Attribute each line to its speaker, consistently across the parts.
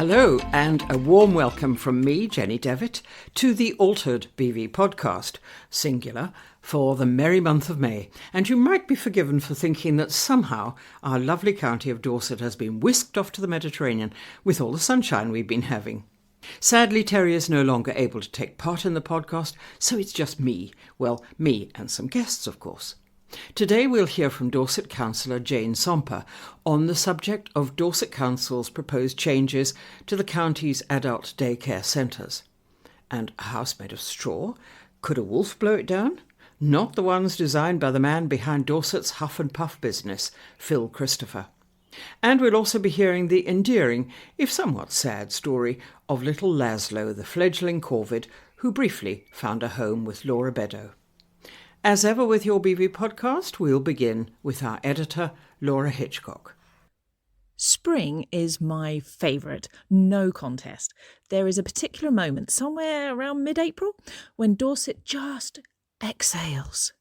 Speaker 1: Hello and a warm welcome from me, Jenny Devitt, to the Altered BV podcast, singular, for the merry month of May. And you might be forgiven for thinking that somehow our lovely county of Dorset has been whisked off to the Mediterranean with all the sunshine we've been having. Sadly, Terry is no longer able to take part in the podcast, so it's just me. Well, me and some guests, of course. Today we'll hear from Dorset Councillor Jane Somper on the subject of Dorset Council's proposed changes to the county's adult daycare centres. And a house made of straw? Could a wolf blow it down? Not the ones designed by the man behind Dorset's Huff and Puff business, Phil Christopher. And we'll also be hearing the endearing, if somewhat sad, story of little Laszlo, the fledgling corvid, who briefly found a home with Laura Beddoe. As ever with your BV podcast, we'll begin with our editor, Laura Hitchcock.
Speaker 2: Spring is my favourite, no contest. There is a particular moment, somewhere around mid-April, when Dorset just exhales.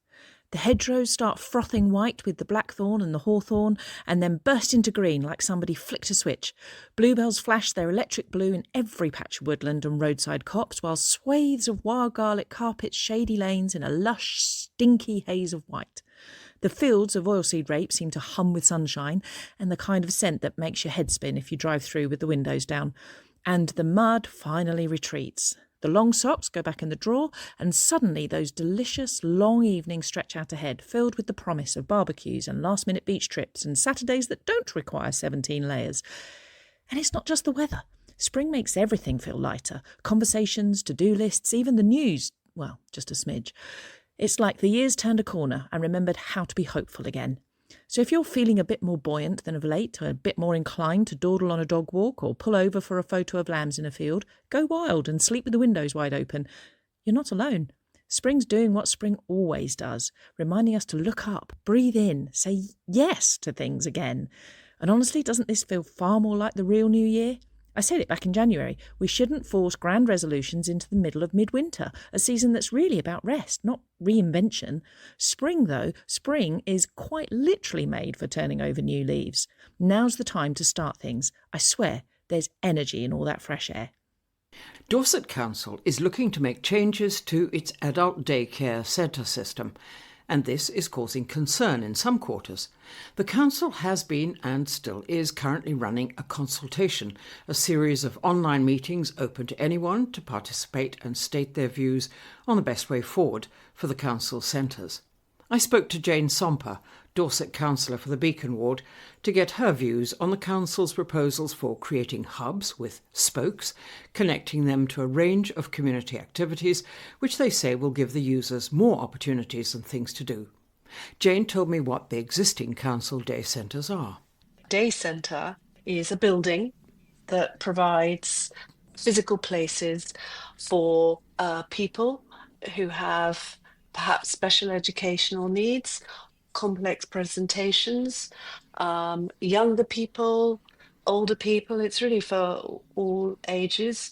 Speaker 2: The hedgerows start frothing white with the blackthorn and the hawthorn, and then burst into green like somebody flicked a switch. Bluebells flash their electric blue in every patch of woodland and roadside copse, while swathes of wild garlic carpet shady lanes in a lush, stinky haze of white. The fields of oilseed rape seem to hum with sunshine, and the kind of scent that makes your head spin if you drive through with the windows down. And the mud finally retreats. The long socks go back in the drawer, and suddenly those delicious long evenings stretch out ahead, filled with the promise of barbecues and last-minute beach trips and Saturdays that don't require 17 layers. And it's not just the weather. Spring makes everything feel lighter. Conversations, to-do lists, even the news. Well, just a smidge. It's like the year's turned a corner and remembered how to be hopeful again. So if you're feeling a bit more buoyant than of late, or a bit more inclined to dawdle on a dog walk or pull over for a photo of lambs in a field, go wild and sleep with the windows wide open. You're not alone. Spring's doing what spring always does, reminding us to look up, breathe in, say yes to things again. And honestly, doesn't this feel far more like the real new year? I said it back in January. We shouldn't force grand resolutions into the middle of midwinter, a season that's really about rest, not reinvention. Spring, though, spring is quite literally made for turning over new leaves. Now's the time to start things. I swear, there's energy in all that fresh air.
Speaker 1: Dorset Council is looking to make changes to its adult daycare centre system, and this is causing concern in some quarters. The council has been and still is currently running a consultation, a series of online meetings open to anyone to participate and state their views on the best way forward for the council's centres. I spoke to Jane Somper, Dorset councillor for the Beacon Ward, to get her views on the council's proposals for creating hubs with spokes, connecting them to a range of community activities, which they say will give the users more opportunities and things to do. Jane told me what the existing council day centres are.
Speaker 3: Day centre is a building that provides physical places for people who have perhaps special educational needs, complex presentations, younger people, older people. It's really for all ages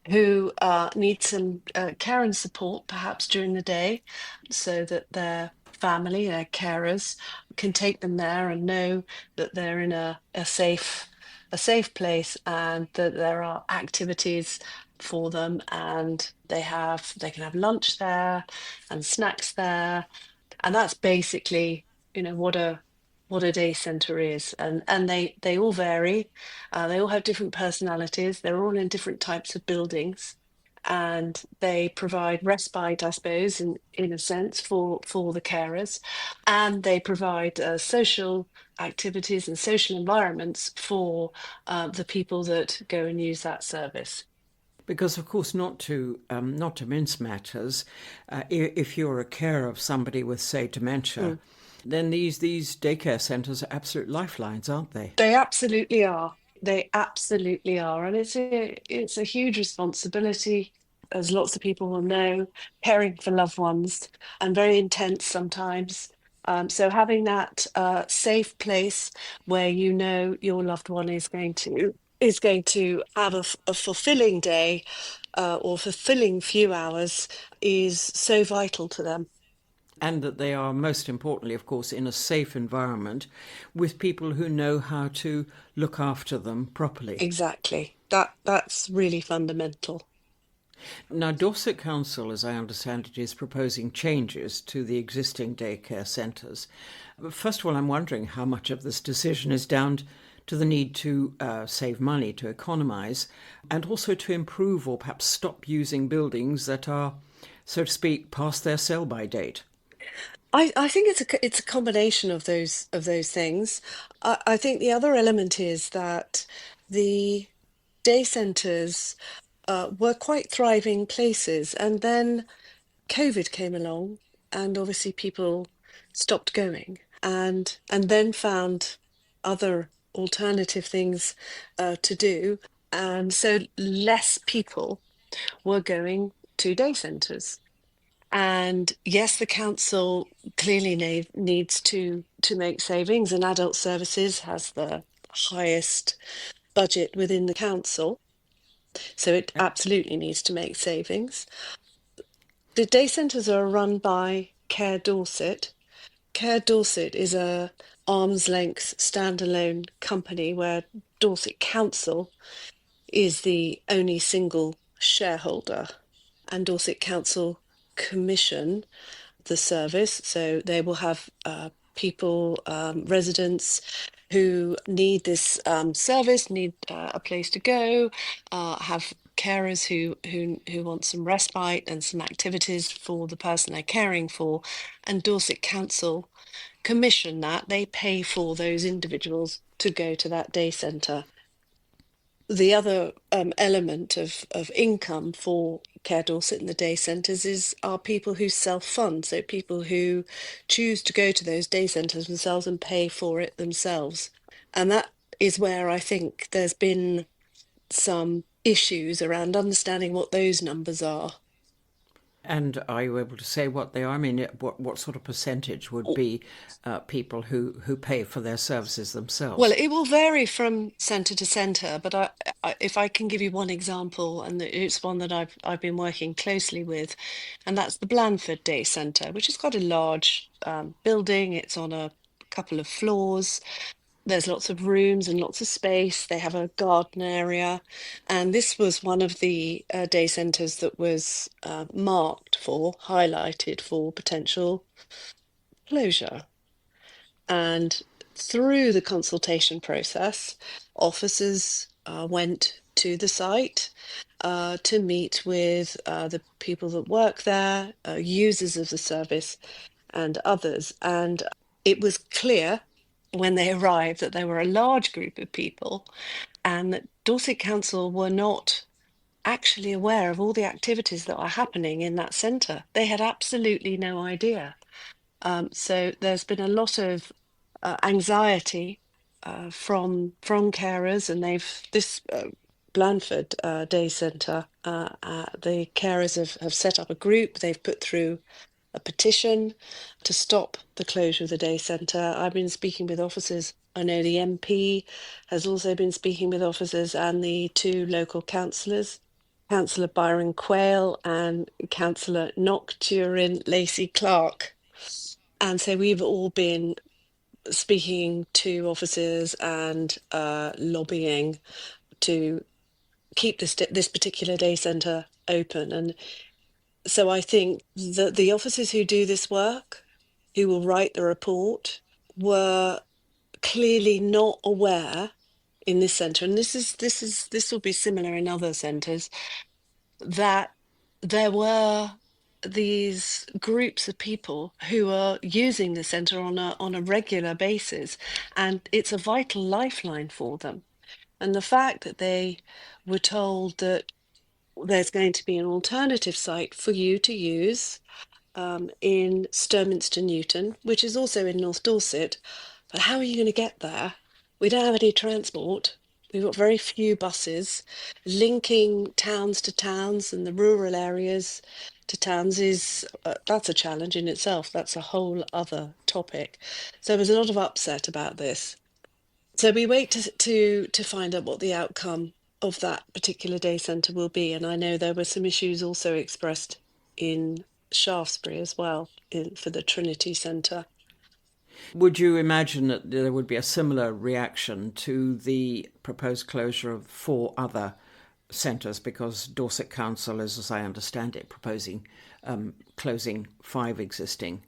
Speaker 3: who need some care and support perhaps during the day, so that their family, their carers, can take them there and know that they're in a safe place, and that there are activities for them, and they can have lunch there and snacks there. And that's basically, what a day centre is. And they all vary. They all have different personalities. They're all in different types of buildings, and they provide respite, I suppose, in a sense, for the carers, and they provide social activities and social environments for the people that go and use that service.
Speaker 1: Because, of course, not to mince matters, if you're a carer of somebody with, say, dementia, then these daycare centres are absolute lifelines, aren't they?
Speaker 3: They absolutely are. They absolutely are. And it's a huge responsibility, as lots of people will know, caring for loved ones, and very intense sometimes. So having that safe place where your loved one is going to have a fulfilling day or fulfilling few hours is so vital to them.
Speaker 1: And that they are, most importantly, of course, in a safe environment with people who know how to look after them properly.
Speaker 3: Exactly. That's really fundamental.
Speaker 1: Now, Dorset Council, as I understand it, is proposing changes to the existing daycare centres. First of all, I'm wondering how much of this decision is down to the need to save money, to economise, and also to improve or perhaps stop using buildings that are, so to speak, past their sell-by date.
Speaker 3: I think it's a combination of those things. I think the other element is that the day centres were quite thriving places, and then COVID came along, and obviously people stopped going, and then found other alternative things to do, and so less people were going to day centres. And yes, the council clearly needs to make savings, and adult services has the highest budget within the council, so it absolutely needs to make savings. The day centres are run by Cllr Dorset. Cllr Dorset is a arm's length standalone company where Dorset Council is the only single shareholder, and Dorset Council commission the service. So they will have people, residents who need this service, need a place to go, have carers who want some respite and some activities for the person they're caring for, and Dorset Council commission that. They pay for those individuals to go to that day centre. The other element of income for Cllr Dorset and the day centres are people who self-fund, so people who choose to go to those day centres themselves and pay for it themselves. And that is where I think there's been some issues around understanding what those numbers are.
Speaker 1: And are you able to say what they are? I mean, what sort of percentage would be people who pay for their services themselves?
Speaker 3: Well, it will vary from centre to centre, but if I can give you one example, and it's one that I've been working closely with, and that's the Blandford Day Centre, which has got a large building. It's on a couple of floors. There's lots of rooms and lots of space. They have a garden area, and this was one of the day centres that was highlighted for potential closure. And through the consultation process, officers went to the site to meet with the people that work there, users of the service, and others. And it was clear when they arrived that there were a large group of people, and that Dorset Council were not actually aware of all the activities that are happening in that centre. They had absolutely no idea. So there's been a lot of anxiety from carers, and this Blandford Day Centre, the carers have set up a group. They've put through a petition to stop the closure of the day centre. I've been speaking with officers. I know the MP has also been speaking with officers, and the two local councillors, Councillor Byron Quayle and Councillor Nocturin Lacey Clark. And so we've all been speaking to officers and lobbying to keep this particular day centre open. And so I think that the officers who do this work, who will write the report, were clearly not aware in this centre, and this will be similar in other centres, that there were these groups of people who are using the centre on a regular basis, and it's a vital lifeline for them. And the fact that they were told that there's going to be an alternative site for you to use in Sturminster Newton, which is also in North Dorset, but how are you going to get there? We don't have any transport. We've got very few buses. Linking towns to towns and the rural areas to towns that's a challenge in itself. That's a whole other topic. So there's a lot of upset about this. So we wait to find out what the outcome of that particular day centre will be. And I know there were some issues also expressed in Shaftesbury as well for the Trinity Centre.
Speaker 1: Would you imagine that there would be a similar reaction to the proposed closure of 4 other centres, because Dorset Council is, as I understand it, proposing closing 5 existing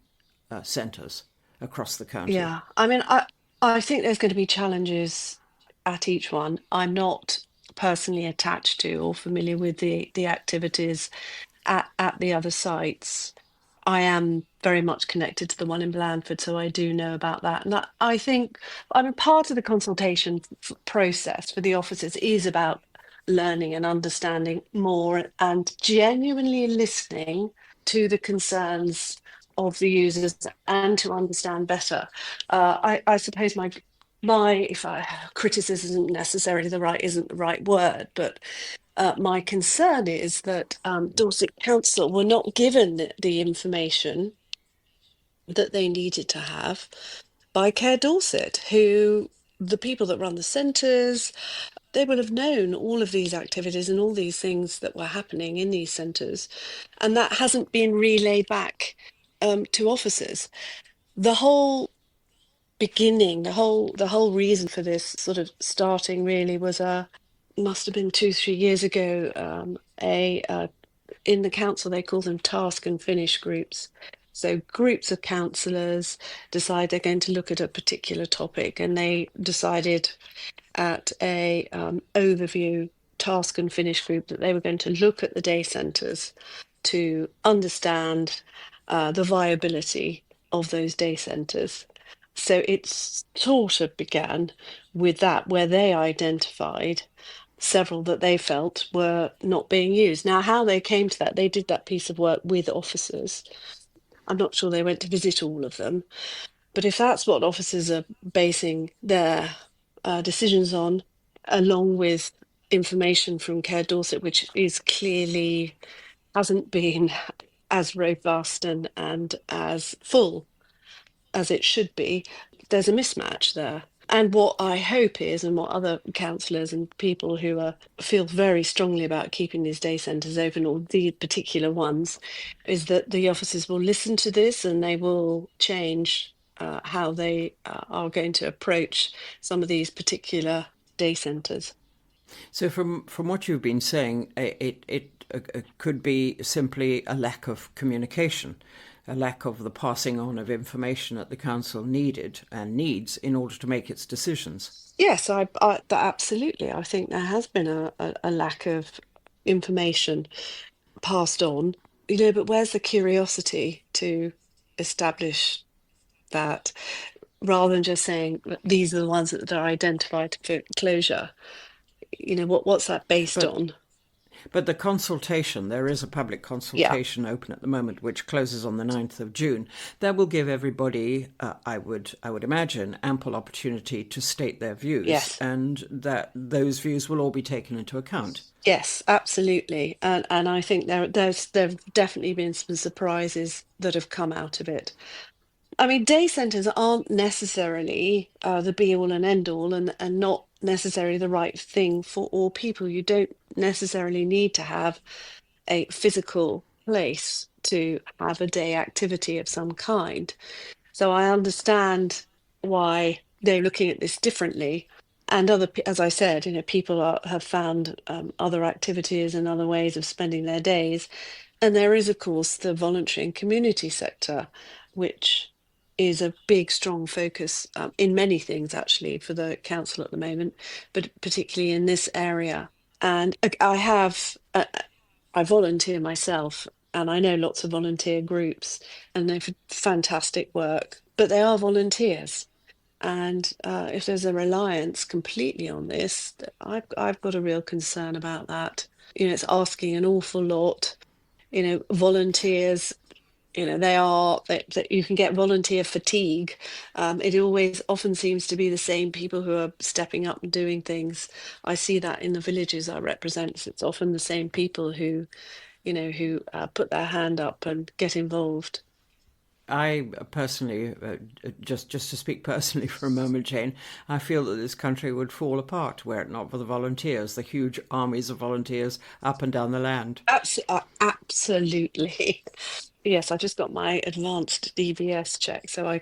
Speaker 1: centres across the county?
Speaker 3: Yeah, I mean, I think there's going to be challenges at each one. I'm not personally attached to or familiar with the activities at the other sites. I am very much connected to the one in Blandford, so I do know about that. And I think, I mean, part of the consultation process for the officers is about learning and understanding more and genuinely listening to the concerns of the users and to understand better. I suppose my if I criticism isn't the right word, but my concern is that Dorset Council were not given the information that they needed to have by Cllr Dorset, who the people that run the centres, they will have known all of these activities and all these things that were happening in these centres, and that hasn't been relayed back to officers. The whole beginning, the whole reason for this sort of starting really was must have been 2-3 years ago. In the council they call them task and finish groups. So groups of councillors decide they're going to look at a particular topic, and they decided at a overview task and finish group that they were going to look at the day centres to understand the viability of those day centres. So it sort of began with that, where they identified several that they felt were not being used. Now, how they came to that, they did that piece of work with officers. I'm not sure they went to visit all of them, but if that's what officers are basing their decisions on, along with information from Cllr Dorset, which is clearly hasn't been as robust and as full as it should be, there's a mismatch there. And what I hope is, and what other councillors and people who feel very strongly about keeping these day centres open, or the particular ones, is that the officers will listen to this and they will change how they are going to approach some of these particular day centres.
Speaker 1: So, from what you've been saying, it could be simply a lack of communication, a lack of the passing on of information that the council needed and needs in order to make its decisions.
Speaker 3: Yes, absolutely. I think there has been a lack of information passed on, but where's the curiosity to establish that, rather than just saying these are the ones that are identified for closure? What's that based
Speaker 1: But
Speaker 3: on?
Speaker 1: But the consultation, there is a public
Speaker 3: Yeah.
Speaker 1: consultation open at the moment, which closes on the 9th of June. That will give everybody, I would imagine, ample opportunity to state their views,
Speaker 3: Yes.
Speaker 1: and that those views will all be taken into account.
Speaker 3: Yes, absolutely. And I think there've definitely been some surprises that have come out of it. I mean, day centres aren't necessarily the be all and end all, and not necessarily the right thing for all people. You don't necessarily need to have a physical place to have a day activity of some kind. So I understand why they're looking at this differently. And as I said, people have found other activities and other ways of spending their days. And there is, of course, the voluntary and community sector, which is a big, strong focus in many things, actually, for the council at the moment, but particularly in this area. And I volunteer myself, and I know lots of volunteer groups, and they've fantastic work, but they are volunteers. And if there's a reliance completely on this, I've got a real concern about that. It's asking an awful lot. Volunteers, that you can get volunteer fatigue. It always often seems to be the same people who are stepping up and doing things. I see that in the villages I represent. It's often the same people who put their hand up and get involved.
Speaker 1: I personally, just to speak personally for a moment, Jane, I feel that this country would fall apart were it not for the volunteers, the huge armies of volunteers up and down the land.
Speaker 3: Absolutely. Yes, I just got my advanced DBS check, so I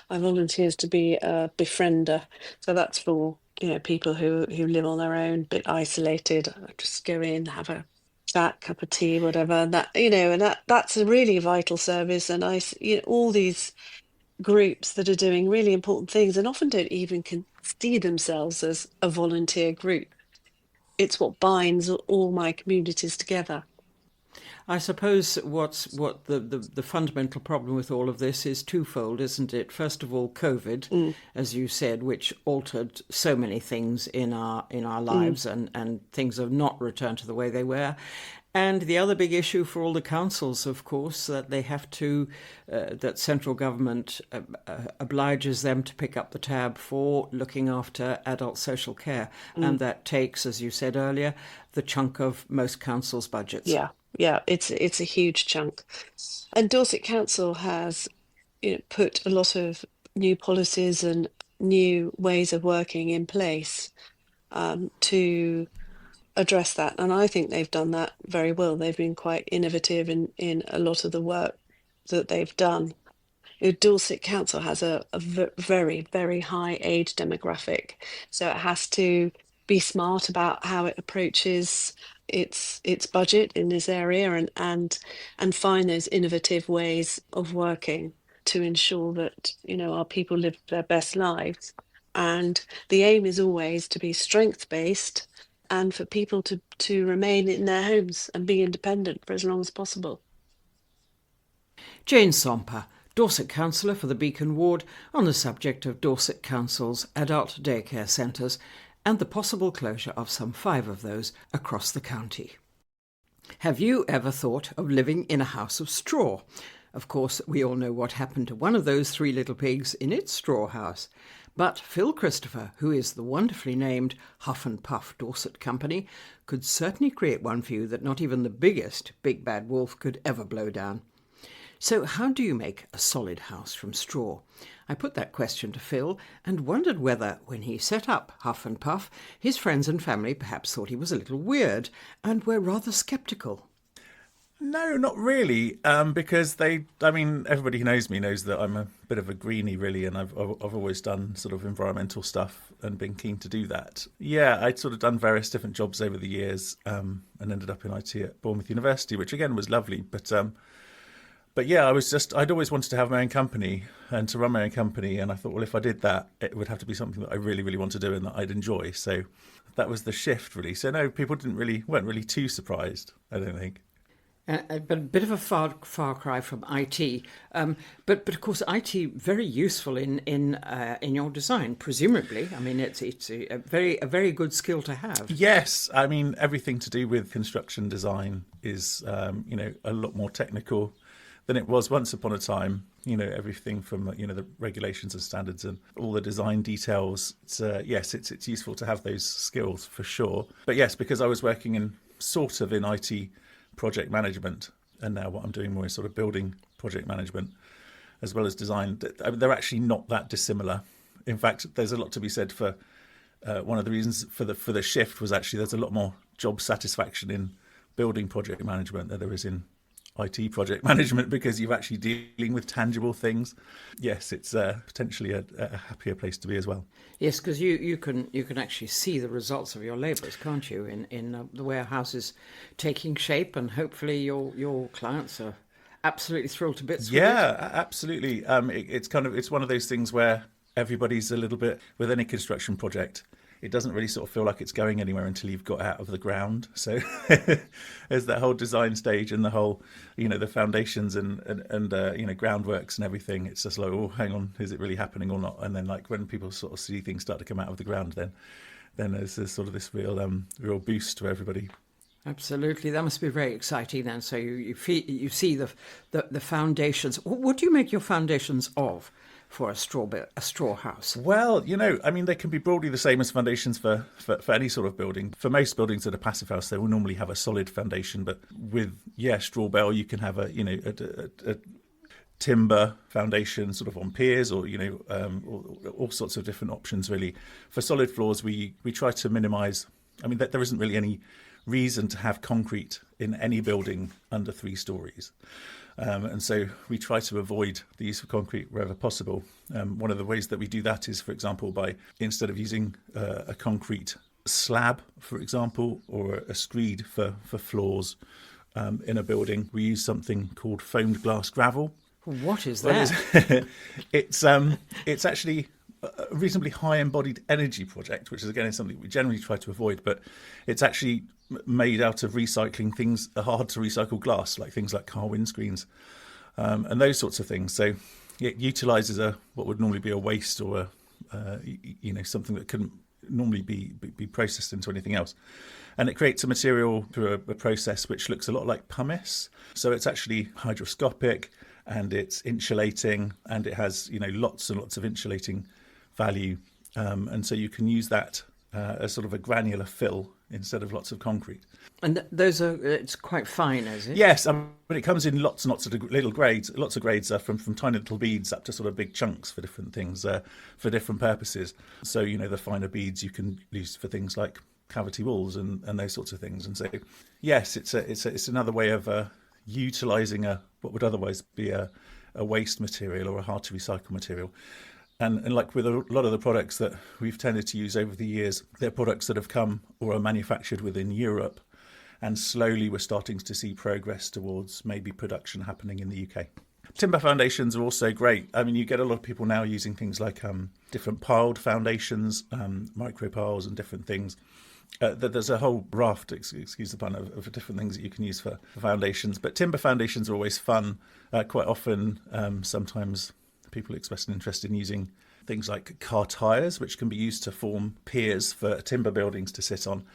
Speaker 3: volunteers to be a befriender. So that's for, people who live on their own, bit isolated. I just go in, have a chat, cup of tea, whatever. And that's a really vital service. And all these groups that are doing really important things and often don't even see themselves as a volunteer group. It's what binds all my communities together.
Speaker 1: I suppose what the fundamental problem with all of this is twofold, isn't it? First of all, COVID,
Speaker 3: Mm,
Speaker 1: as you said, which altered so many things in our
Speaker 3: mm,
Speaker 1: lives, and things have not returned to the way they were. And the other big issue for all the councils, of course, that they have to, that central government obliges them to pick up the tab for looking after adult social care.
Speaker 3: mm.
Speaker 1: And that takes, as you said earlier, the chunk of most councils' budgets.
Speaker 3: Yeah, yeah, it's a huge chunk. And Dorset Council has, put a lot of new policies and new ways of working in place to address that. And I think they've done that very well. They've been quite innovative in a lot of the work that they've done. Dorset Council has a very, very high age demographic, so it has to be smart about how it approaches its budget in this area and find those innovative ways of working to ensure that our people live their best lives. And the aim is always to be strength based and for people to remain in their homes and be independent for as long as possible.
Speaker 1: Jane Somper, Dorset Councillor for the Beacon Ward, on the subject of Dorset Council's adult daycare centres and the possible closure of some 5 of those across the county. Have you ever thought of living in a house of straw? Of course, we all know what happened to one of those 3 little pigs in its straw house. But Phil Christopher, who is the wonderfully named Huff and Puff Dorset Company, could certainly create one for you that not even the biggest big bad wolf could ever blow down. So how do you make a solid house from straw? I put that question to Phil and wondered whether, when he set up Huff and Puff, his friends and family perhaps thought he was a little weird and were rather sceptical.
Speaker 4: No, not really, because everybody who knows me knows that I'm a bit of a greenie, really, and I've always done sort of environmental stuff and been keen to do that. Yeah, I'd sort of done various different jobs over the years, and ended up in IT at Bournemouth University, which again was lovely, But yeah, I'd always wanted to have my own company and to run my own company. And I thought, well, if I did that, it would have to be something that I really, really want to do and that I'd enjoy. So that was the shift, really. So no, people weren't really too surprised, I don't think.
Speaker 1: But a bit of a far cry from IT, but of course IT very useful in your design. Presumably, I mean it's a very good skill to have.
Speaker 4: Yes, I mean everything to do with construction design is a lot more technical than it was once upon a time. Everything from the regulations and standards and all the design details. It's useful to have those skills for sure. But yes, because I was working in IT project management, and now what I'm doing more is sort of building project management as well as design. They're actually not that dissimilar. In fact, there's a lot to be said for one of the reasons for the shift was actually there's a lot more job satisfaction in building project management than there is in IT project management, because you're actually dealing with tangible things. Yes, it's potentially a happier place to be as well.
Speaker 1: Yes, because you can actually see the results of your labours, can't you? In the way a house is taking shape, and hopefully your clients are absolutely thrilled to bits.
Speaker 4: Yeah,
Speaker 1: with it.
Speaker 4: absolutely. It's one of those things where everybody's a little bit with any construction project. It doesn't really sort of feel like it's going anywhere until you've got out of the ground. So there's that whole design stage and the whole, the foundations and groundworks and everything. It's just like, oh, hang on, is it really happening or not? And then like when people sort of see things start to come out of the ground, then there's sort of this real boost to everybody.
Speaker 1: Absolutely, that must be very exciting then. So you see the foundations. What do you make your foundations of for a straw house?
Speaker 4: Well, they can be broadly the same as foundations for any sort of building. For most buildings that are passive house, they will normally have a solid foundation, but with straw bale, you can have a timber foundation sort of on piers, or all sorts of different options really. For solid floors, we try to minimise. I mean, there isn't really any reason to have concrete in any building under 3 stories. And so we try to avoid the use of concrete wherever possible. One of the ways that we do that is, for example, by instead of using a concrete slab, for example, or a screed for floors in a building, we use something called foamed glass gravel.
Speaker 1: What is that?
Speaker 4: It's actually a reasonably high embodied energy project, which is again something we generally try to avoid, but it's actually made out of recycling things, hard to recycle glass, like things like car windscreens and those sorts of things. So it utilises what would normally be a waste or something that couldn't normally be processed into anything else. And it creates a material through a process which looks a lot like pumice. So it's actually hygroscopic and it's insulating, and it has lots and lots of insulating value. And so you can use that as sort of a granular fill instead of lots of concrete.
Speaker 1: And it's quite fine, is it?
Speaker 4: Yes, but it comes in lots and lots of little grades. Lots of grades from tiny little beads up to sort of big chunks for different things, for different purposes. So, the finer beads you can use for things like cavity walls and those sorts of things. And so, yes, it's another way of utilising what would otherwise be a waste material or a hard to recycle material. And like with a lot of the products that we've tended to use over the years, they're products that have come or are manufactured within Europe. And slowly we're starting to see progress towards maybe production happening in the UK. Timber foundations are also great. I mean, you get a lot of people now using things like different piled foundations, micro piles and different things. There's a whole raft, excuse the pun, of different things that you can use for foundations. But timber foundations are always fun. Quite often, sometimes people express an interest in using things like car tyres, which can be used to form piers for timber buildings to sit on.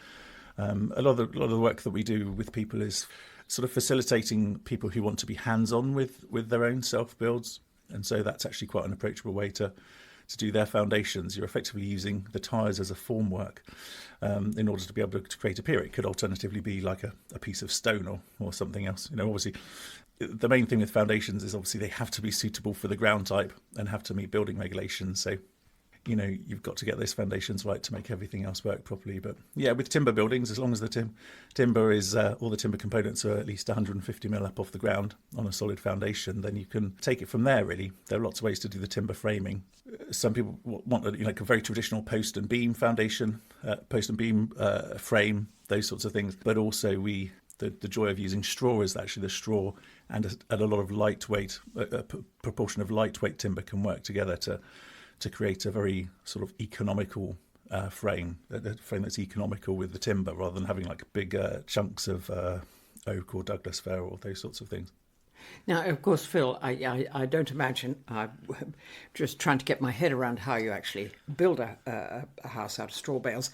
Speaker 4: A lot of the work that we do with people is sort of facilitating people who want to be hands-on with their own self-builds. And so that's actually quite an approachable way to do their foundations. You're effectively using the tyres as a formwork in order to be able to create a pier. It could alternatively be like a piece of stone or something else. Obviously, the main thing with foundations is obviously they have to be suitable for the ground type and have to meet building regulations. So, you've got to get those foundations right to make everything else work properly. But yeah, with timber buildings, as long as the timber is, all the timber components are at least 150 mil up off the ground on a solid foundation, then you can take it from there, really. There are lots of ways to do the timber framing. Some people want a very traditional post and beam foundation, post and beam frame, those sorts of things. But also the joy of using straw is actually the straw and a lot of lightweight, a proportion of lightweight timber can work together to create a very sort of economical frame, a frame that's economical with the timber rather than having like big chunks of oak or Douglas fir or those sorts of things.
Speaker 1: Now, of course, Phil, I don't imagine, I'm just trying to get my head around how you actually build a house out of straw bales.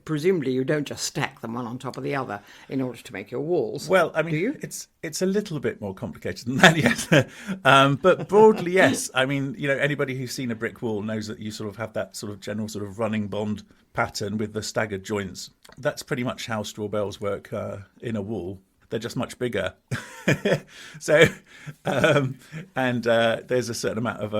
Speaker 1: Presumably you don't just stack them one on top of the other in order to make your walls.
Speaker 4: Well, I mean,
Speaker 1: do you?
Speaker 4: It's a little bit more complicated than that, yes. But broadly, yes. I mean, anybody who's seen a brick wall knows that you sort of have that sort of general sort of running bond pattern with the staggered joints. That's pretty much how straw bales work in a wall. They're just much bigger. So, there's a certain amount of,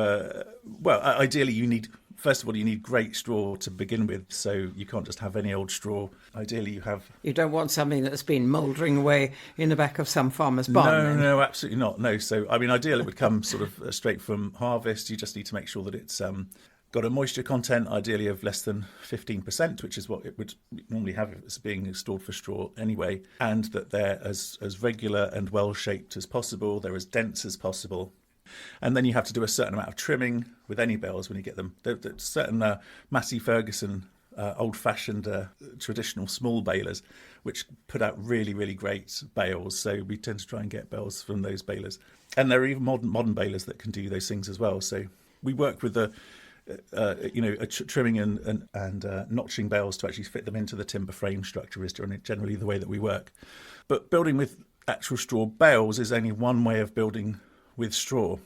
Speaker 4: ideally you need great straw to begin with. So you can't just have any old straw. Ideally you don't
Speaker 1: want something that's been mouldering away in the back of some farmer's barn.
Speaker 4: No, absolutely not. No. So, I mean, ideally it would come sort of straight from harvest. You just need to make sure that it's, got a moisture content, ideally of less than 15%, which is what it would normally have if it's being stored for straw anyway, and that they're as regular and well-shaped as possible, they're as dense as possible. And then you have to do a certain amount of trimming with any bales when you get them. There's certain Massey Ferguson, old-fashioned traditional small balers, which put out really, really great bales. So we tend to try and get bales from those balers. And there are even modern balers that can do those things as well. So we work with trimming and notching bales to actually fit them into the timber frame structure is generally the way that we work. But building with actual straw bales is only one way of building with straw.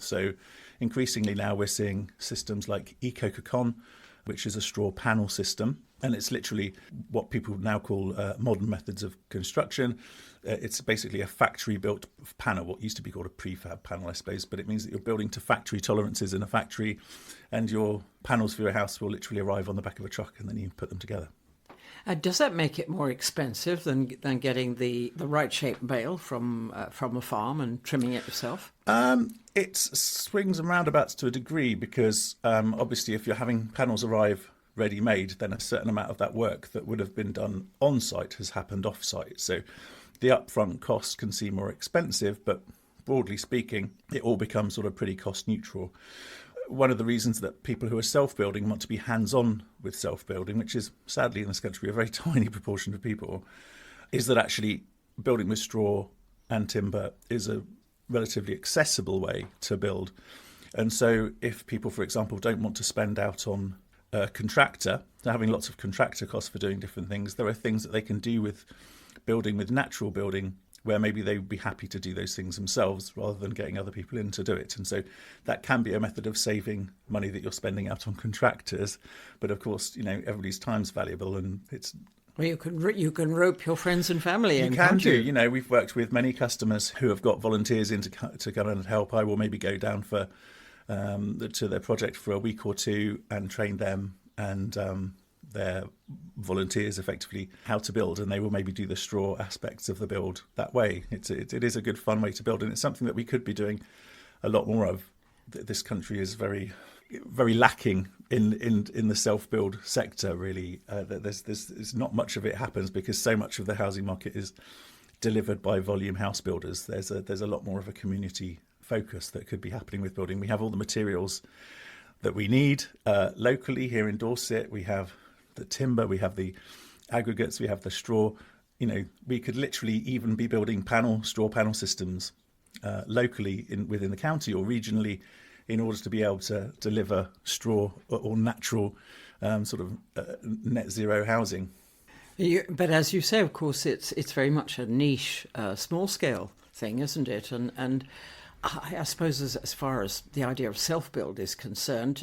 Speaker 4: So increasingly now we're seeing systems like EcoCocon, which is a straw panel system. And it's literally what people now call modern methods of construction. It's basically a factory-built panel, what used to be called a prefab panel, I suppose, but it means that you're building to factory tolerances in a factory, and your panels for your house will literally arrive on the back of a truck, and then you put them together.
Speaker 1: Does that make it more expensive than getting the right shaped bale from a farm and trimming it yourself?
Speaker 4: It swings and roundabouts to a degree because obviously if you're having panels arrive ready-made, then a certain amount of that work that would have been done on-site has happened off-site. So the upfront costs can seem more expensive, but broadly speaking, it all becomes sort of pretty cost neutral. One of the reasons that people who are self-building want to be hands-on with self-building, which is sadly in this country a very tiny proportion of people, is that actually building with straw and timber is a relatively accessible way to build. And so if people, for example, don't want to spend out on a contractor, they're having lots of contractor costs for doing different things, there are things that they can do with building with natural building where maybe they would be happy to do those things themselves rather than getting other people in to do it. And so that can be a method of saving money that you're spending out on contractors. But of course, everybody's time's valuable, and it's...
Speaker 1: Well, you can rope your friends and family in.
Speaker 4: You can do. We've worked with many customers who have got volunteers in to come and help. I will maybe go down to their project for a week or two and train them and their volunteers effectively how to build, and they will maybe do the straw aspects of the build that way. It is a good fun way to build, and it's something that we could be doing a lot more of. This country is very, very lacking in the self-build sector, really. There's not much of it happens because so much of the housing market is delivered by volume house builders. There's a lot more of a community focus that could be happening with building. We have all the materials that we need locally here in Dorset. We have the timber, we have the aggregates, we have the straw. We could literally even be building straw panel systems locally within the county or regionally in order to be able to deliver straw or natural net zero housing.
Speaker 1: But as you say, of course, it's very much a niche, small scale thing, isn't it? And I suppose as far as the idea of self-build is concerned,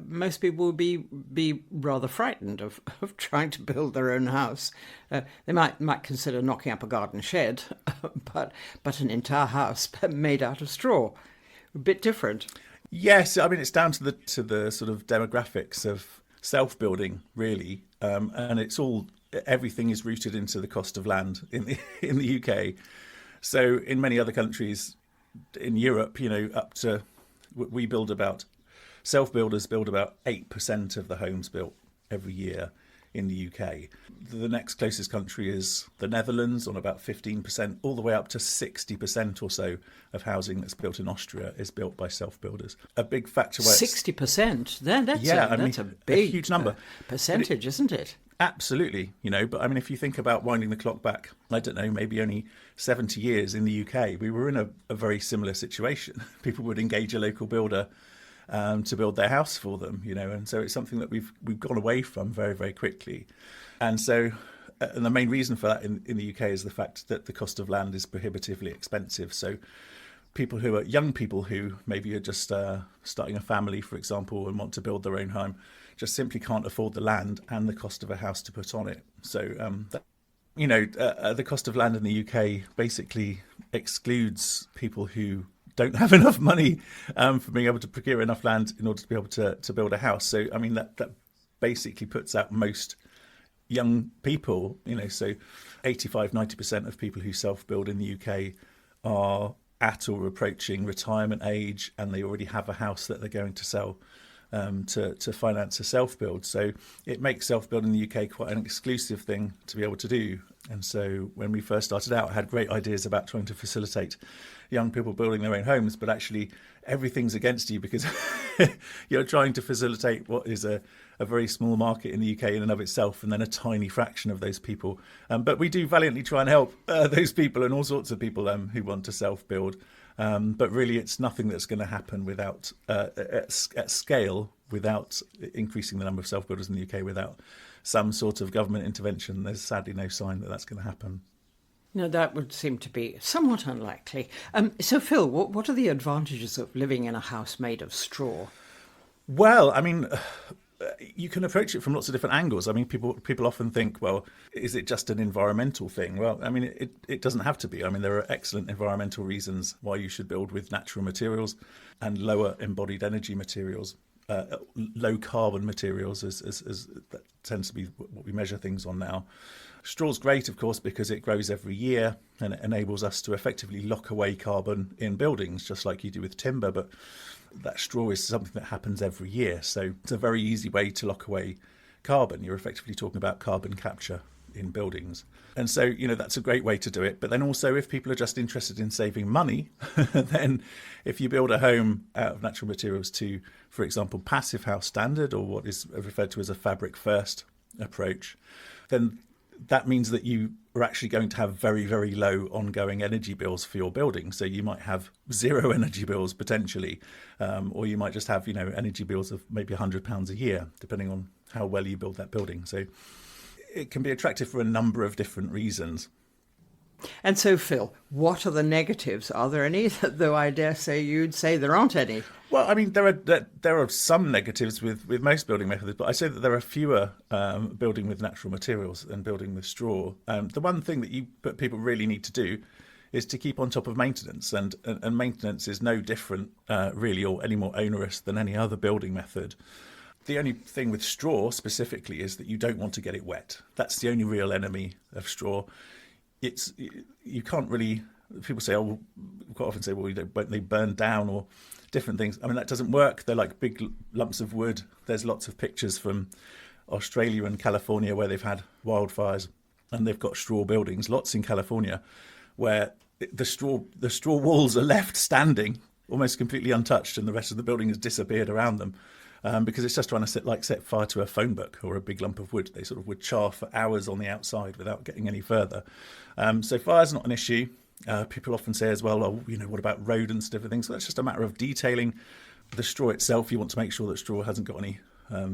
Speaker 1: most people would be rather frightened of trying to build their own house. They might consider knocking up a garden shed, but an entire house made out of straw, a bit different.
Speaker 4: Yes, I mean it's down to the sort of demographics of self-building, really, and everything is rooted into the cost of land in the UK. So in many other countries in Europe, self-builders build about 8% of the homes built every year in the UK. The next closest country is the Netherlands, on about 15%, all the way up to 60% or so of housing that's built in Austria is built by self-builders. A big factor where
Speaker 1: 60%? That's a big
Speaker 4: huge number.
Speaker 1: Percentage, isn't it?
Speaker 4: Absolutely, but I mean, if you think about winding the clock back, I don't know, maybe only 70 years in the UK, we were in a very similar situation. People would engage a local builder to build their house for them, and so it's something that we've gone away from very, very quickly. And so, and the main reason for that in the UK is the fact that the cost of land is prohibitively expensive. So young people who maybe are just starting a family, for example, and want to build their own home, just simply can't afford the land and the cost of a house to put on it. So, the cost of land in the UK basically excludes people who don't have enough money for being able to procure enough land in order to be able to build a house. So, I mean, that basically puts out most young people, so 85-90% of people who self-build in the UK are at or approaching retirement age, and they already have a house that they're going to sell to finance a self-build. So it makes self-build in the UK quite an exclusive thing to be able to do. And so when we first started out, I had great ideas about trying to facilitate young people building their own homes, but actually everything's against you because you're trying to facilitate what is a very small market in the UK in and of itself, and then a tiny fraction of those people. But we do valiantly try and help those people and all sorts of people who want to self-build. But really, it's nothing that's going to happen without at scale, without increasing the number of self-builders in the UK, without some sort of government intervention. There's sadly no sign that that's going to happen.
Speaker 1: No, that would seem to be somewhat unlikely. So, Phil, what are the advantages of living in a house made of straw?
Speaker 4: Well, I mean, you can approach it from lots of different angles. I mean, people often think, well, is it just an environmental thing? Well, I mean, it doesn't have to be. I mean, there are excellent environmental reasons why you should build with natural materials and lower embodied energy materials. low carbon materials as that tends to be what we measure things on now. Straw's great, of course, because it grows every year and it enables us to effectively lock away carbon in buildings, just like you do with timber. But that straw is something that happens every year. So it's a very easy way to lock away carbon. You're effectively talking about carbon capture in buildings. And so, that's a great way to do it. But then also, if people are just interested in saving money, then if you build a home out of natural materials to, for example, passive house standard, or what is referred to as a fabric first approach, then that means that you are actually going to have very, very low ongoing energy bills for your building. So you might have zero energy bills potentially, or you might just have, energy bills of maybe £100 a year, depending on how well you build that building. So it can be attractive for a number of different reasons.
Speaker 1: And so, Phil, what are the negatives? Are there any? Though I dare say you'd say there aren't any.
Speaker 4: Well, I mean, there are some negatives with most building methods, but I say that there are fewer building with natural materials than building with straw. The one thing that people really need to do is to keep on top of maintenance, and maintenance is no different, really, or any more onerous than any other building method. The only thing with straw specifically is that you don't want to get it wet. That's the only real enemy of straw. You can't really. People say, quite often say, well, they burn down or different things. I mean, that doesn't work. They're like big lumps of wood. There's lots of pictures from Australia and California where they've had wildfires and they've got straw buildings. Lots in California where the straw walls are left standing, almost completely untouched, and the rest of the building has disappeared around them. Because it's just trying to set fire to a phone book or a big lump of wood. They sort of would char for hours on the outside without getting any further. So fire's not an issue. People often say as well, what about rodents and different things? So that's just a matter of detailing the straw itself. You want to make sure that straw hasn't got any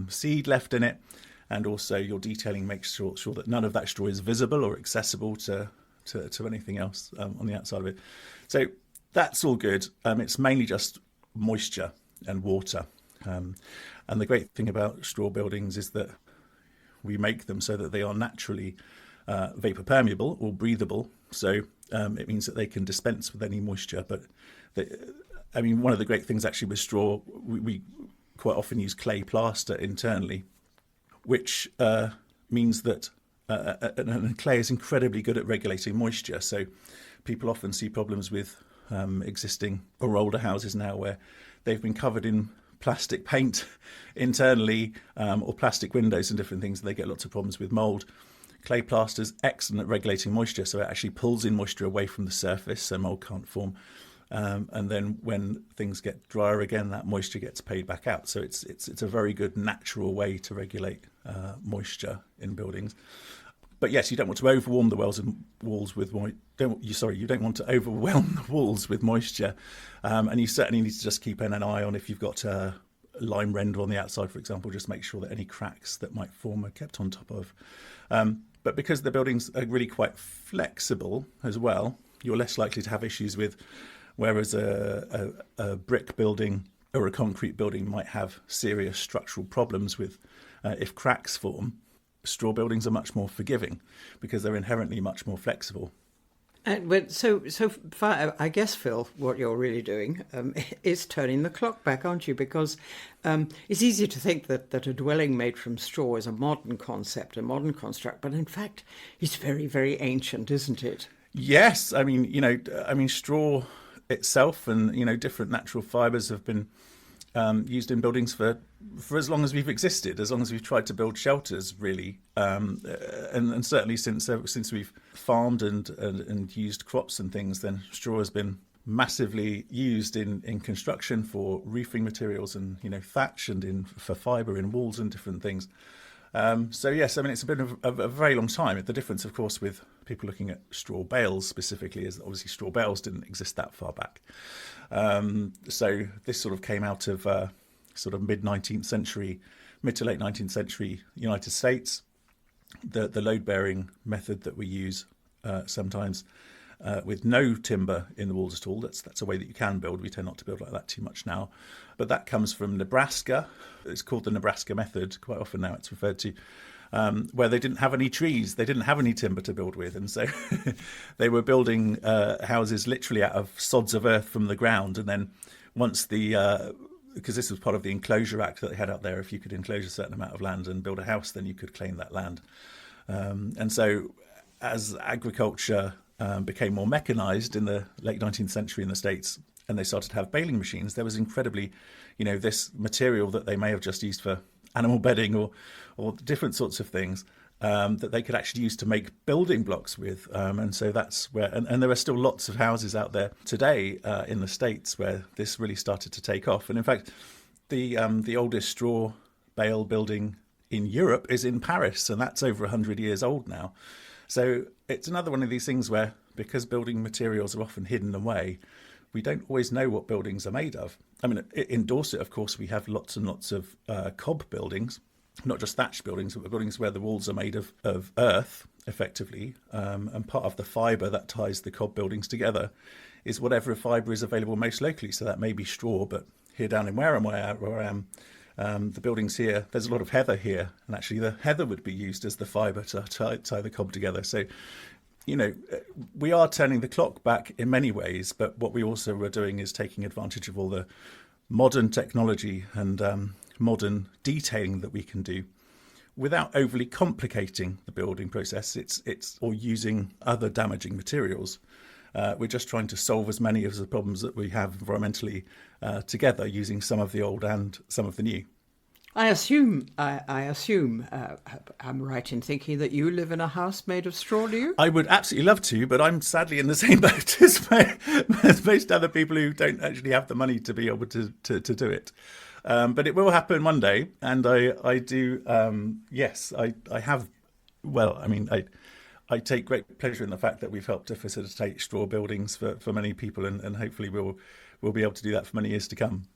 Speaker 4: seed left in it. And also your detailing makes sure that none of that straw is visible or accessible to anything else on the outside of it. So that's all good. It's mainly just moisture and water. And the great thing about straw buildings is that we make them so that they are naturally vapor permeable or breathable. So it means that they can dispense with any moisture. But one of the great things actually with straw, we quite often use clay plaster internally, which means that and clay is incredibly good at regulating moisture. So people often see problems with existing or older houses now where they've been covered in plastic paint internally or plastic windows and different things. They get lots of problems with mould. Clay plaster is excellent at regulating moisture, so it actually pulls in moisture away from the surface so mould can't form. And then when things get drier again, that moisture gets paid back out. So it's a very good natural way to regulate moisture in buildings. But yes, you don't want to overwhelm the walls with you don't want to overwhelm the walls with moisture, and you certainly need to just keep an eye on if you've got a lime render on the outside, for example. Just make sure that any cracks that might form are kept on top of. But because the buildings are really quite flexible as well, you're less likely to have issues with, whereas a brick building or a concrete building might have serious structural problems with if cracks form. Straw buildings are much more forgiving because they're inherently much more flexible.
Speaker 1: But so far, I guess, Phil, what you're really doing is turning the clock back, aren't you? Because it's easy to think that a dwelling made from straw is a modern concept, a modern construct, but in fact, it's very, very ancient, isn't it?
Speaker 4: Yes, straw itself and different natural fibres have been used in buildings for as long as we've existed, as long as we've tried to build shelters, really, and certainly since we've farmed and used crops and things, then straw has been massively used in construction for roofing materials and thatch and for fibre in walls and different things. So yes, it's been a very long time. The difference, of course, with people looking at straw bales specifically is that obviously straw bales didn't exist that far back. So this sort of came out of sort of mid to late 19th century United States. The load-bearing method that we use sometimes with no timber in the walls at all. That's a way that you can build. We tend not to build like that too much now. But that comes from Nebraska. It's called the Nebraska method. Quite often now it's referred to. Where they didn't have any trees, they didn't have any timber to build with, and so they were building houses literally out of sods of earth from the ground. And then once the because this was part of the Enclosure Act that they had out there. If you could enclose a certain amount of land and build a house, then you could claim that land. And so as agriculture became more mechanised in the late 19th century in the States, and they started to have baling machines, there was incredibly, this material that they may have just used for animal bedding or different sorts of things that they could actually use to make building blocks with. And so that's where, and there are still lots of houses out there today in the States where this really started to take off. And in fact, the oldest straw bale building in Europe is in Paris, and that's over 100 years old now. So it's another one of these things where, because building materials are often hidden away, we don't always know what buildings are made of. I mean, in Dorset, of course, we have lots and lots of cob buildings, not just thatched buildings, but buildings where the walls are made of earth, effectively. And part of the fibre that ties the cob buildings together is whatever fibre is available most locally. So that may be straw, but here down in Wareham, where I am, the buildings here, there's a lot of heather here. And actually the heather would be used as the fibre to tie the cob together. So, we are turning the clock back in many ways, but what we also are doing is taking advantage of all the modern technology and modern detailing that we can do without overly complicating the building process. It's or using other damaging materials. We're just trying to solve as many of the problems that we have environmentally together, using some of the old and some of the new.
Speaker 1: I assume I'm right in thinking that you live in a house made of straw, do you?
Speaker 4: I would absolutely love to, but I'm sadly in the same boat as most other people who don't actually have the money to be able to do it. But it will happen one day, and I do. Yes, I have. Well, I mean, I take great pleasure in the fact that we've helped to facilitate straw buildings for many people, and hopefully we'll be able to do that for many years to come.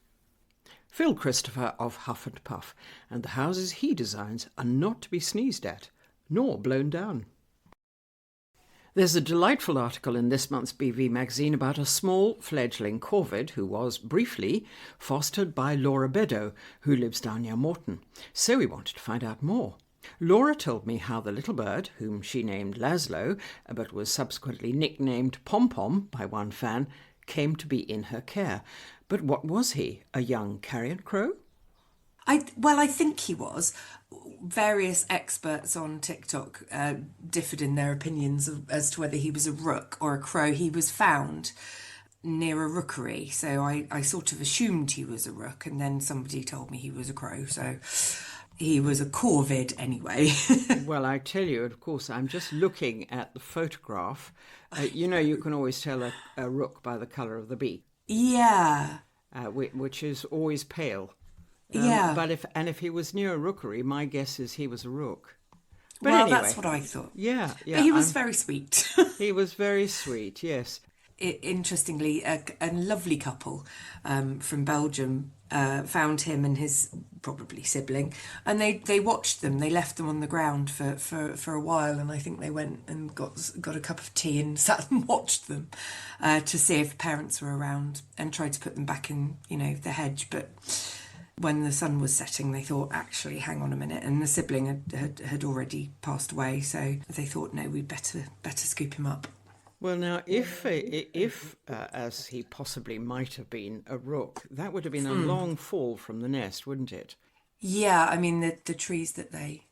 Speaker 1: Phil Christopher of Huff and Puff, and the houses he designs are not to be sneezed at, nor blown down. There's a delightful article in this month's BV magazine about a small fledgling corvid who was, briefly, fostered by Laura Beddoe, who lives down near Morton. So we wanted to find out more. Laura told me how the little bird, whom she named Laszlo, but was subsequently nicknamed Pom-Pom by one fan, came to be in her care. But what was he? A young carrion crow?
Speaker 5: I think he was. Various experts on TikTok differed in their opinions as to whether he was a rook or a crow. He was found near a rookery, so I sort of assumed he was a rook, and then somebody told me he was a crow, so he was a corvid anyway.
Speaker 1: Well, I tell you, of course, I'm just looking at the photograph. You can always tell a rook by the colour of the beak.
Speaker 5: Yeah.
Speaker 1: Which is always pale.
Speaker 5: Yeah.
Speaker 1: But if he was near a rookery, my guess is he was a rook. But
Speaker 5: well,
Speaker 1: anyway,
Speaker 5: that's what I thought.
Speaker 1: Yeah.
Speaker 5: But he was very sweet.
Speaker 1: He was very sweet, yes.
Speaker 5: Interestingly, a lovely couple from Belgium found him and his probably sibling, and they watched them. They left them on the ground for a while, and I think they went and got a cup of tea and sat and watched them to see if parents were around, and tried to put them back in the hedge. But when the sun was setting, they thought, actually, hang on a minute, and the sibling had already passed away, so they thought, no, we'd better scoop him up.
Speaker 1: Well, now, if as he possibly might have been, a rook, that would have been a long fall from the nest, wouldn't it?
Speaker 5: Yeah, I mean, the trees that they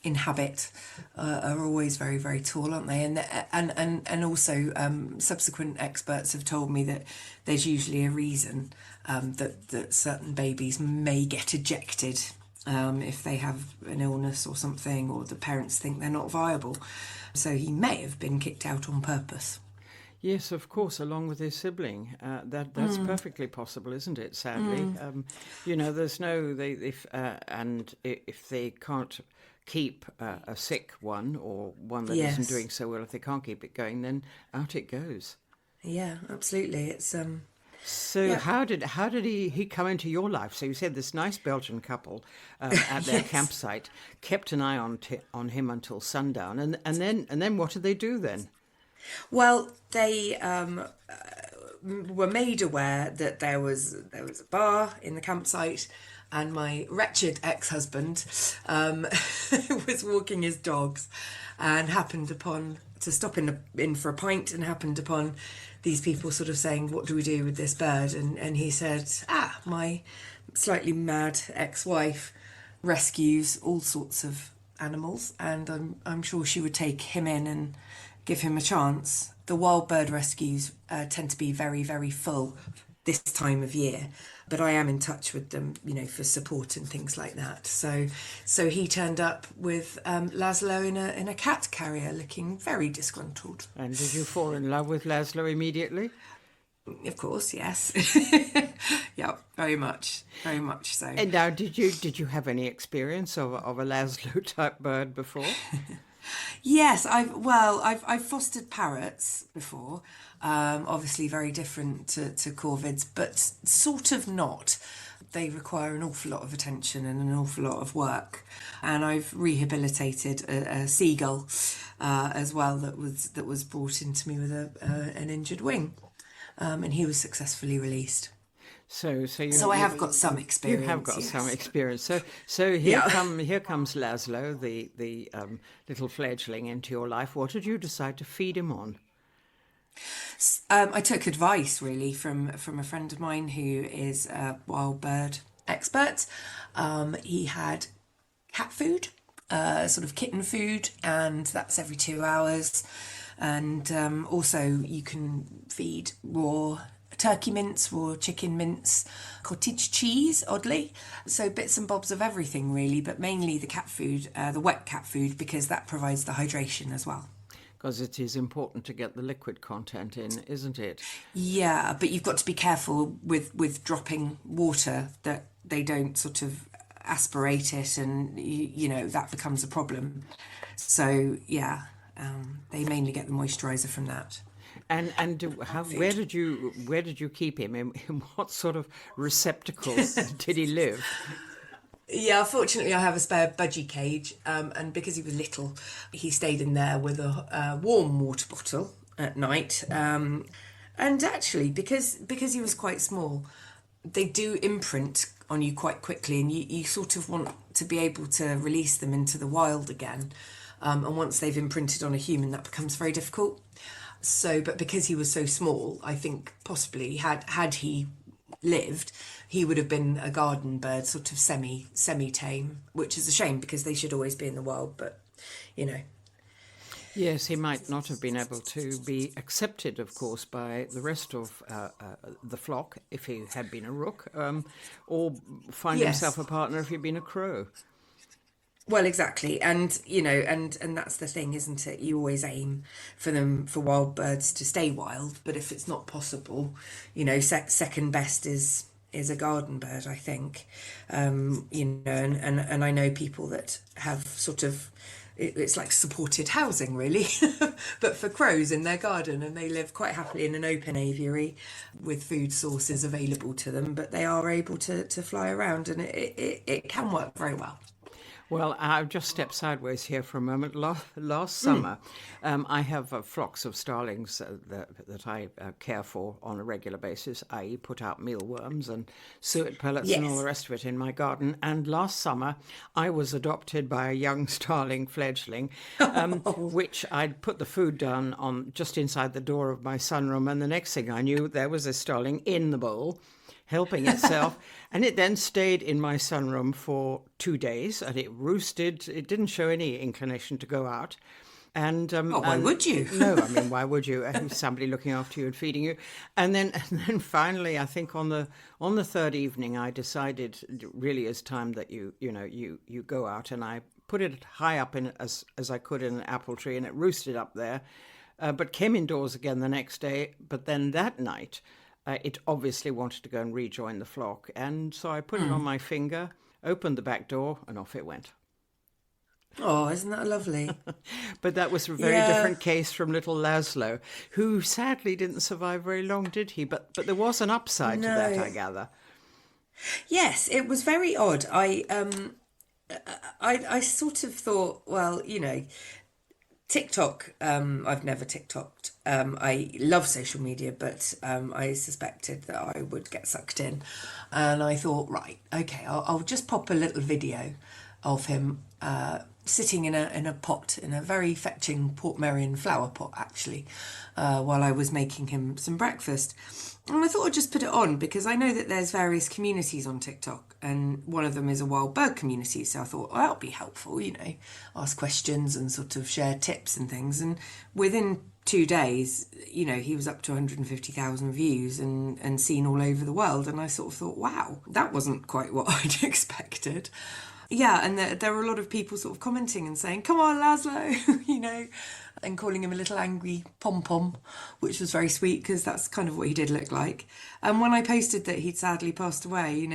Speaker 5: inhabit are always very, very tall, aren't they? And also subsequent experts have told me that there's usually a reason that certain babies may get ejected if they have an illness or something, or the parents think they're not viable. So he may have been kicked out on purpose.
Speaker 1: Yes, of course, along with his sibling. That's perfectly possible, isn't it? Sadly, there's no if they can't keep a sick one, or one that isn't doing so well, if they can't keep it going, then out it goes.
Speaker 5: Yeah, absolutely. It's
Speaker 1: So how did he come into your life? So you said this nice Belgian couple at their campsite kept an eye on him until sundown, and then what did they do then?
Speaker 5: Well, they were made aware that there was a bar in the campsite, and my wretched ex-husband was walking his dogs and happened upon to stop in for a pint, and happened upon these people sort of saying, what do we do with this bird? And he said, my slightly mad ex-wife rescues all sorts of animals, and I'm sure she would take him in and give him a chance. The wild bird rescues tend to be very, very full this time of year, but I am in touch with them, for support and things like that. So he turned up with Laszlo in a cat carrier, looking very disgruntled.
Speaker 1: And did you fall in love with Laszlo immediately?
Speaker 5: Of course, yes. Yeah, very much so.
Speaker 1: And now, did you have any experience of a Laszlo type bird before?
Speaker 5: Yes, I've fostered parrots before. Obviously, very different to corvids, but sort of not. They require an awful lot of attention and an awful lot of work. And I've rehabilitated a seagull as well that was brought into me with an injured wing, and he was successfledly released.
Speaker 1: So
Speaker 5: I have got some experience.
Speaker 1: You have got some experience. So here comes Laszlo, the little fledgling, into your life. What did you decide to feed him on?
Speaker 5: I took advice really from a friend of mine who is a wild bird expert. He had cat food, sort of kitten food, and that's every 2 hours. And also you can feed raw turkey mince, raw chicken mince, cottage cheese, oddly. So bits and bobs of everything really, but mainly the cat food, the wet cat food, because that provides the hydration as well.
Speaker 1: Because it is important to get the liquid content in, isn't it?
Speaker 5: Yeah, but you've got to be careful with dropping water, that they don't sort of aspirate it, and that becomes a problem. So yeah, they mainly get the moisturiser from that.
Speaker 1: And where did you keep him? In what sort of receptacle did he live?
Speaker 5: Yeah, fortunately I have a spare budgie cage, and because he was little, he stayed in there with a warm water bottle at night. And actually, because he was quite small, they do imprint on you quite quickly, and you sort of want to be able to release them into the wild again. And once they've imprinted on a human, that becomes very difficult. So, but because he was so small, I think possibly had he lived, he would have been a garden bird, sort of semi-tame, which is a shame because they should always be in the wild, but
Speaker 1: Yes, he might not have been able to be accepted, of course, by the rest of the flock if he had been a rook, or find himself a partner if he'd been a crow.
Speaker 5: Well, exactly, and and that's the thing, isn't it? You always aim for wild birds to stay wild, but if it's not possible, second best is a garden bird, I think. And I know people that have sort of, it's like supported housing really, but for crows in their garden, and they live quite happily in an open aviary with food sources available to them, but they are able to fly around, and it can work very well.
Speaker 1: Well, I'll just step sideways here for a moment. Last summer, I have flocks of starlings that I care for on a regular basis, i.e. put out mealworms and suet pellets and all the rest of it in my garden. And last summer, I was adopted by a young starling fledgling, which I'd put the food down on just inside the door of my sunroom. And the next thing I knew, there was a starling in the bowl, helping itself, and it then stayed in my sunroom for 2 days, and it roosted. It didn't show any inclination to go out. And
Speaker 5: why would you?
Speaker 1: No, I mean, why would you? Somebody looking after you and feeding you. And then finally, I think on the third evening, I decided really it's time that you go out, and I put it high up in as I could in an apple tree, and it roosted up there, but came indoors again the next day. But then that night, it obviously wanted to go and rejoin the flock. And so I put it on my finger, opened the back door, and off it went.
Speaker 5: Oh, isn't that lovely?
Speaker 1: But that was a very different case from little Laszlo, who sadly didn't survive very long, did he? But there was an upside to that, I gather.
Speaker 5: Yes, it was very odd. I sort of thought, well, TikTok, I've never TikToked. I love social media, but I suspected that I would get sucked in. And I thought, right, okay, I'll just pop a little video of him sitting in a pot, in a very fetching Portmeirion flower pot, actually, while I was making him some breakfast. And I thought I'd just put it on because I know that there's various communities on TikTok, and one of them is a wild bird community. So I thought, well, that'll be helpful, ask questions and sort of share tips and things. And within 2 days, he was up to 150,000 views and seen all over the world. And I sort of thought, wow, that wasn't quite what I'd expected. Yeah, and there were a lot of people sort of commenting and saying, come on, Laszlo, and calling him a little Angry Pom-Pom, which was very sweet because that's kind of what he did look like. And when I posted that he'd sadly passed away,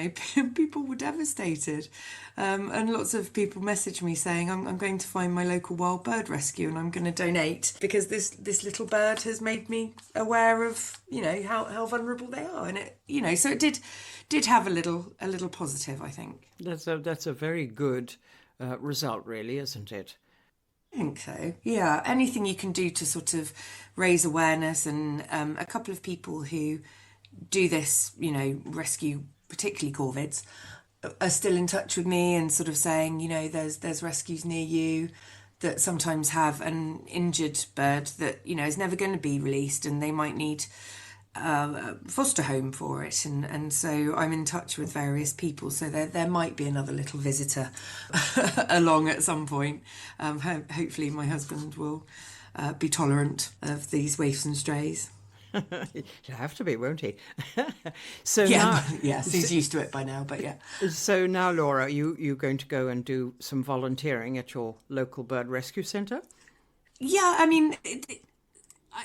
Speaker 5: people were devastated. And lots of people messaged me saying, I'm going to find my local wild bird rescue and I'm going to donate because this little bird has made me aware of, how vulnerable they are. And it, so it did have a little positive, I think.
Speaker 1: That's a very good result, really, isn't it?
Speaker 5: I think so. Yeah, anything you can do to sort of raise awareness, and a couple of people who do this, rescue particularly corvids, are still in touch with me and sort of saying, there's rescues near you that sometimes have an injured bird that is never going to be released, and they might need foster home for it, and so I'm in touch with various people, so there might be another little visitor along at some point. Hopefully my husband will be tolerant of these waifs and strays.
Speaker 1: He'll have to be, won't he? So
Speaker 5: yes, he's used to it by now, but yeah.
Speaker 1: So now, Laura, you're going to go and do some volunteering at your local bird rescue centre?
Speaker 5: Yeah, I mean,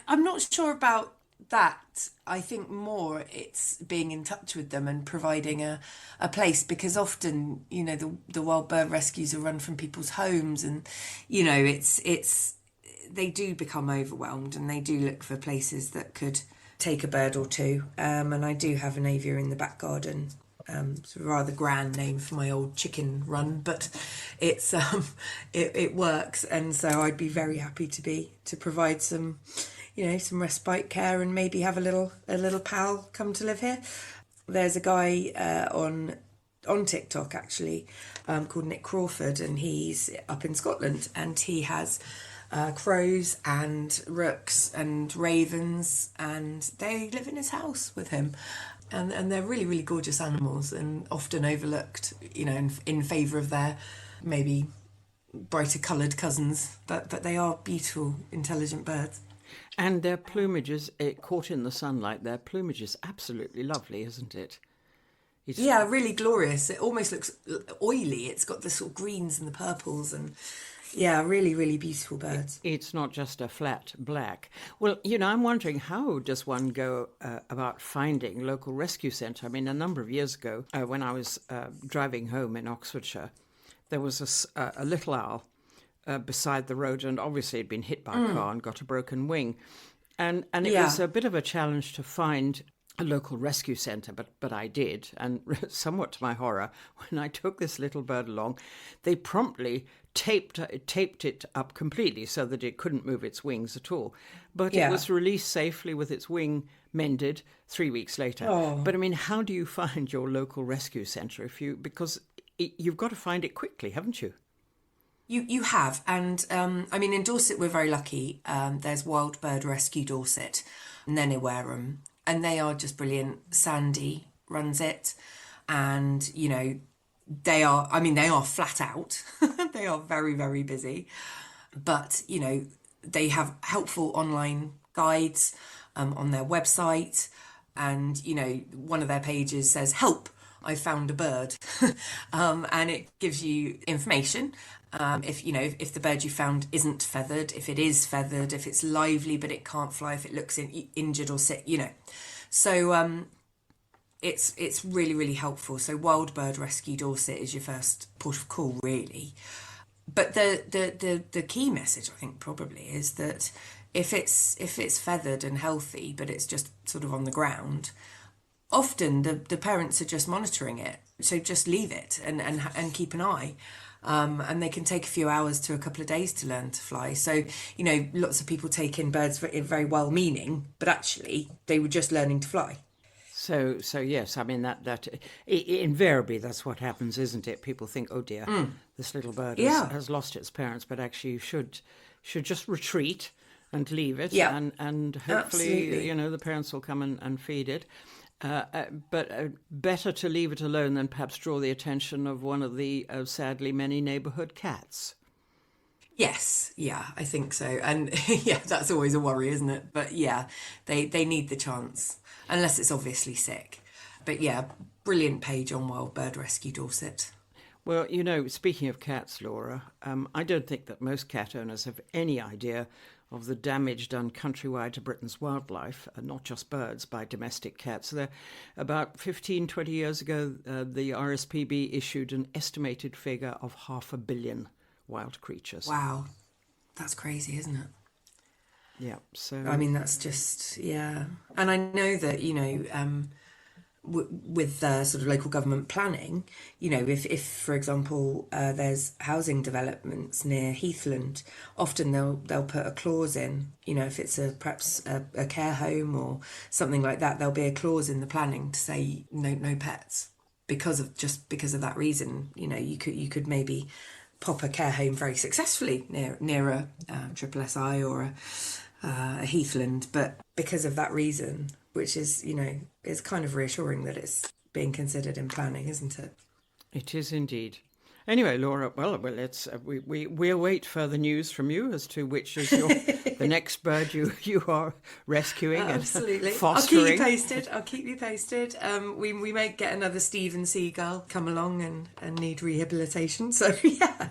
Speaker 5: I'm not sure about that. I think more it's being in touch with them and providing a place, because often the wild bird rescues are run from people's homes, and it's they do become overwhelmed and they do look for places that could take a bird or two, and I do have an aviary in the back garden. It's a rather grand name for my old chicken run, but it's it works, and so I'd be very happy to provide some some respite care and maybe have a little pal come to live here. There's a guy on TikTok actually called Nick Crawford, and he's up in Scotland, and he has crows and rooks and ravens, and they live in his house with him, and they're really, really gorgeous animals and often overlooked, in favour of their maybe brighter coloured cousins, but they are beautiful, intelligent birds.
Speaker 1: And their plumage is caught in the sunlight. Their plumage is absolutely lovely, isn't it?
Speaker 5: Yeah, really glorious. It almost looks oily. It's got the sort of greens and the purples, and yeah, really, really beautiful birds.
Speaker 1: It's not just a flat black. Well, I'm wondering, how does one go about finding local rescue centre? I mean, a number of years ago, when I was driving home in Oxfordshire, there was a little owl beside the road, and obviously had been hit by a car and got a broken wing. And it was a bit of a challenge to find a local rescue centre, but I did, and somewhat to my horror, when I took this little bird along, they promptly taped it up completely so that it couldn't move its wings at all. But it was released safely with its wing mended 3 weeks later. Oh. But I mean, how do you find your local rescue centre because you've got to find it quickly, haven't you?
Speaker 5: You have, and I mean, in Dorset we're very lucky. There's Wild Bird Rescue Dorset, Nene Wareham, and they are just brilliant. Sandy runs it, and they are flat out. They are very, very busy, but they have helpful online guides on their website, and one of their pages says "Help, I found a bird," and it gives you information. If the bird you found isn't feathered, if it is feathered, if it's lively but it can't fly, if it looks injured or sick, So it's really, really helpful. So Wild Bird Rescue Dorset is your first port of call, really. But the key message, I think, probably is that if it's feathered and healthy but it's just sort of on the ground, often the parents are just monitoring it. So just leave it and keep an eye. And they can take a few hours to a couple of days to learn to fly. So, lots of people take in birds very well meaning, but actually they were just learning to fly.
Speaker 1: So yes, I mean invariably that's what happens, isn't it? People think, oh dear, this little bird has lost its parents, but actually you should just retreat and leave it, and hopefully
Speaker 5: absolutely.
Speaker 1: the parents will come and feed it. But better to leave it alone than perhaps draw the attention of one of the sadly many neighbourhood cats.
Speaker 5: Yes, yeah, I think so. And yeah, that's always a worry, isn't it? But yeah, they need the chance, unless it's obviously sick. But yeah, brilliant page on Wild Bird Rescue Dorset.
Speaker 1: Well, speaking of cats, Laura, I don't think that most cat owners have any idea of the damage done countrywide to Britain's wildlife, not just birds, by domestic cats. About 15, 20 years ago, the RSPB issued an estimated figure of 500 million wild creatures.
Speaker 5: Wow, that's crazy, isn't it?
Speaker 1: Yeah, so...
Speaker 5: I mean, that's just, yeah. And I know that, with sort of local government planning, if for example, there's housing developments near Heathland, often they'll put a clause in, if it's perhaps a care home or something like that, there'll be a clause in the planning to say no pets because of that reason. You could maybe pop a care home very successfully near a triple SI or a Heathland, but because of that reason, which is is kind of reassuring that it's being considered in planning, isn't it?
Speaker 1: It is indeed. Anyway, Laura, well, let's we await further news from you as to which is the next bird you are rescuing
Speaker 5: Absolutely.
Speaker 1: and fostering.
Speaker 5: I'll keep you posted. We may get another Stephen Seagull come along and need rehabilitation. So yeah.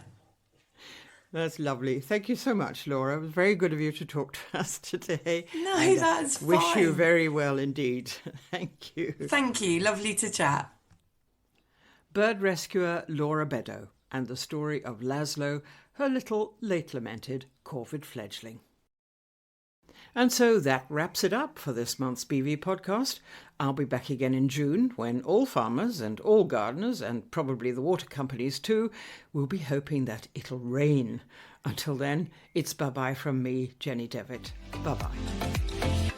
Speaker 1: That's lovely. Thank you so much, Laura. It was very good of you to talk to us today.
Speaker 5: No,
Speaker 1: and,
Speaker 5: that's fine.
Speaker 1: Wish you very well indeed. Thank you.
Speaker 5: Thank you. Lovely to chat.
Speaker 1: Bird rescuer Laura Beddoe and the story of Laszlo, her little late-lamented corvid fledgling. And so that wraps it up for this month's BV podcast. I'll be back again in June when all farmers and all gardeners, and probably the water companies too, will be hoping that it'll rain. Until then, it's bye-bye from me, Jenny Devitt. Bye-bye.